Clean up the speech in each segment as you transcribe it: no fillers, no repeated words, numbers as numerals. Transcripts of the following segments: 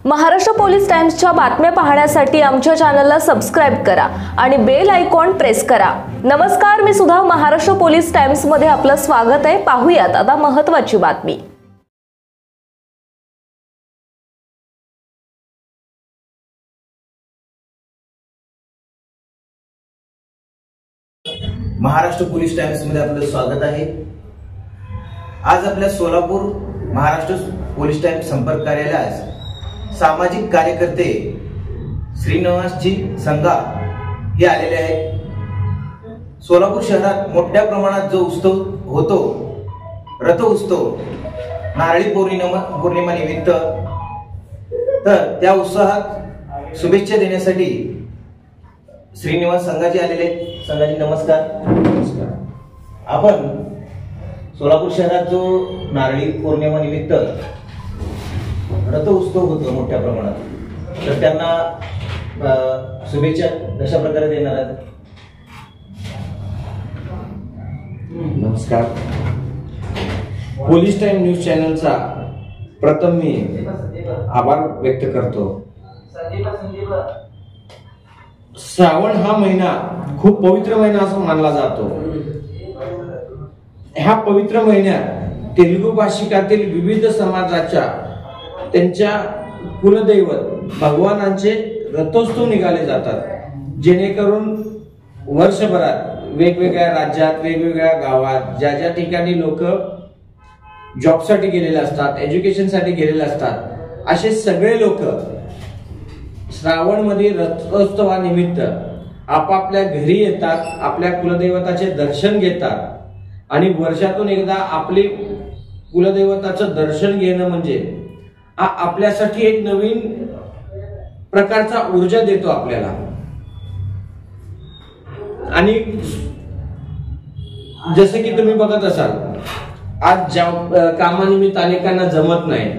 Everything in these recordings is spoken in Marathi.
महाराष्ट्र पोलीस टाइम्सच्या बातम्या पाहण्यासाठी आमच्या चॅनलला सबस्क्राइब करा आणि बेल आयकॉन प्रेस करा। नमस्कार, मी सुधा। महाराष्ट्र पोलीस टाइम्स मध्ये आपलं स्वागत आहे। पाहूयात आता महत्त्वाची बातमी। महाराष्ट्र पोलीस टाइम्स मध्ये आपलं स्वागत आहे। आज आपल्या सोलापूर महाराष्ट्र पोलीस टाइम्स संपर्क कार्यालयास सामाजिक कार्यकर्ते श्रीनिवासजी संघा हे आलेले आहेत। सोलापूर शहरात मोठ्या प्रमाणात जो उत्सव होतो, रथ उत्सव, नारळी पौर्णिमा निमित्त, तर त्या उत्सवात शुभेच्छा देण्यासाठी श्रीनिवास संघाजी आलेले आहेत। संघाजी नमस्कार। नमस्कार। आपण सोलापूर शहरात जो नारळी पौर्णिमा निमित्त रथ उत्सव होतो मोठ्या प्रमाणात, तर त्यांना शुभेच्छा कशा प्रकारे देणार आहेत? नमस्कार। पोलीस टाइम न्यूज चॅनलचा प्रथम मी आभार व्यक्त करतो। श्रावण हा महिना खूप पवित्र महिना असं मानला जातो। ह्या पवित्र महिन्यात तेलुगू भाषिकातील विविध समाजाच्या त्यांच्या कुलदैवत भगवानांचे रथोत्सव निघाले जातात, जेणेकरून वर्षभरात वेगवेगळ्या राज्यात, वेगवेगळ्या गावात, ज्या ज्या ठिकाणी लोक जॉबसाठी गेलेले असतात, एज्युकेशनसाठी गेलेले असतात, असे सगळे लोक श्रावण मध्ये रथोत्सवानिमित्त आपापल्या घरी येतात, आपल्या कुलदैवताचे दर्शन घेतात आणि वर्षातून एकदा आपले कुलदैवताचं दर्शन घेणं म्हणजे आपल्यासाठी एक नवीन प्रकारचा ऊर्जा देतो आपल्याला। आणि जसे की तुम्ही बघत असाल, आज कामानिमित्त अनेकांना जमत नाही,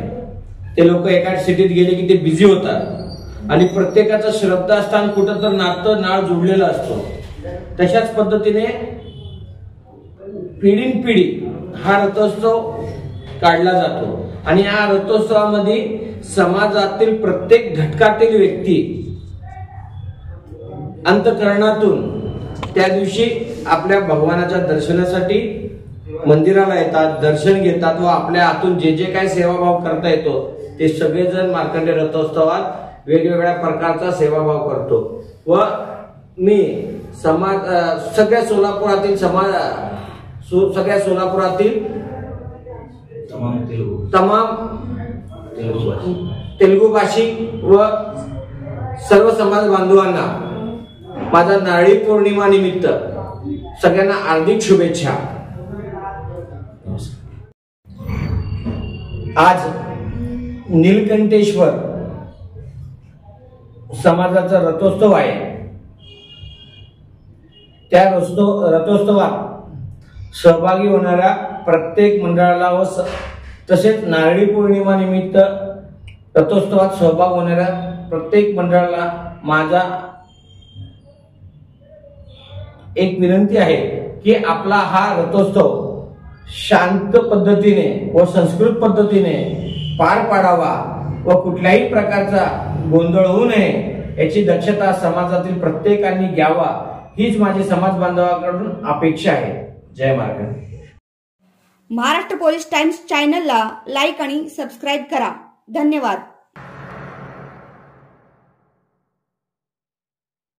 ते लोक एका सिटीत गेले की ते बिझी होतात आणि प्रत्येकाचं श्रद्धास्थान कुठं तर नातं नाळ जोडलेलं असतो। तशाच पद्धतीने पिढीनपिढी हा रथोत्सव काढला जातो आणि या रथोत्सवामध्ये समाजातील प्रत्येक घटकातील व्यक्ती अंतःकरणातून त्या दिवशी आपल्या भगवानाच्या दर्शनासाठी मंदिराला येतात, दर्शन घेतात व आपल्या हातून जे जे काही सेवाभाव करता येतो ते सगळेजण मार्कंडेय रथोत्सवात वेगवेगळ्या प्रकारचा सेवाभाव करतो। व मी सगळ्या सोलापुरातील तमाम तेलुगू भाषिक व सर्व समाज बांधवांना माझा नारळी पौर्णिमा निमित्त सगळ्यांना हार्दिक शुभेच्छा। आज नीलकंठेश्वर समाजाचा रथोत्सव आहे। त्या रथोत्सवात सहभागी होणाऱ्या प्रत्येक मंडळाला व तसेच नारळी पौर्णिमा निमित्त रथोत्सवात सहभाग होणाऱ्या प्रत्येक मंडळाला माझा एक विनंती आहे की आपला हा रथोत्सव शांत पद्धतीने व संस्कृत पद्धतीने पार पाडावा व कुठल्याही प्रकारचा गोंधळ होऊ नये याची दक्षता समाजातील प्रत्येकाने घ्यावा, हीच माझी समाज बांधवांकडून अपेक्षा आहे। जय महाराष्ट्र। महाराष्ट्र पोलीस टाइम्स चॅनलला लाईक आणि सबस्क्राइब करा। धन्यवाद।